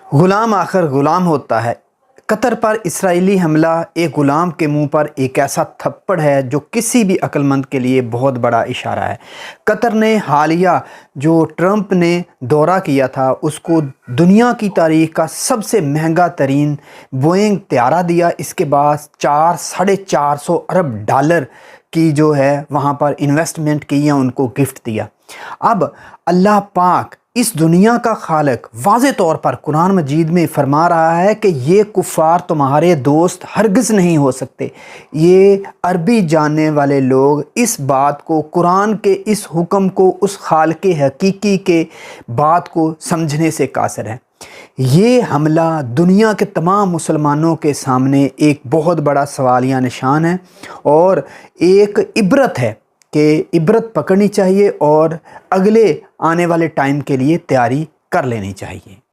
गुलाम आखिर गुलाम होता है। कतर पर इस्राएली हमला एक गुलाम के मुंह पर एक ऐसा थप्पड़ है जो किसी भी अक्लमंद के लिए बहुत बड़ा इशारा है। कतर ने हालिया जो ट्रंप ने दौरा किया था उसको दुनिया की तारीख का सबसे महंगा तरीन बोइंग त्यारा दिया। इसके बाद 400-450 अरब डॉलर की जो है वहाँ पर इन्वेस्टमेंट की या उनको गिफ्ट दिया। अब अल्लाह पाक इस दुनिया का खालिक वाज़े तौर पर कुरान मजीद में फरमा रहा है कि ये कुफ़ार तुम्हारे दोस्त हरगिज़ नहीं हो सकते। ये अरबी जानने वाले लोग इस बात को, कुरान के इस हुक्म को, उस खालिक हकीकी के बात को समझने से कासिर है। ये हमला दुनिया के तमाम मुसलमानों के सामने एक बहुत बड़ा सवालिया निशान है और एक इबरत है कि इबरत पकड़नी चाहिए और अगले आने वाले टाइम के लिए तैयारी कर लेनी चाहिए।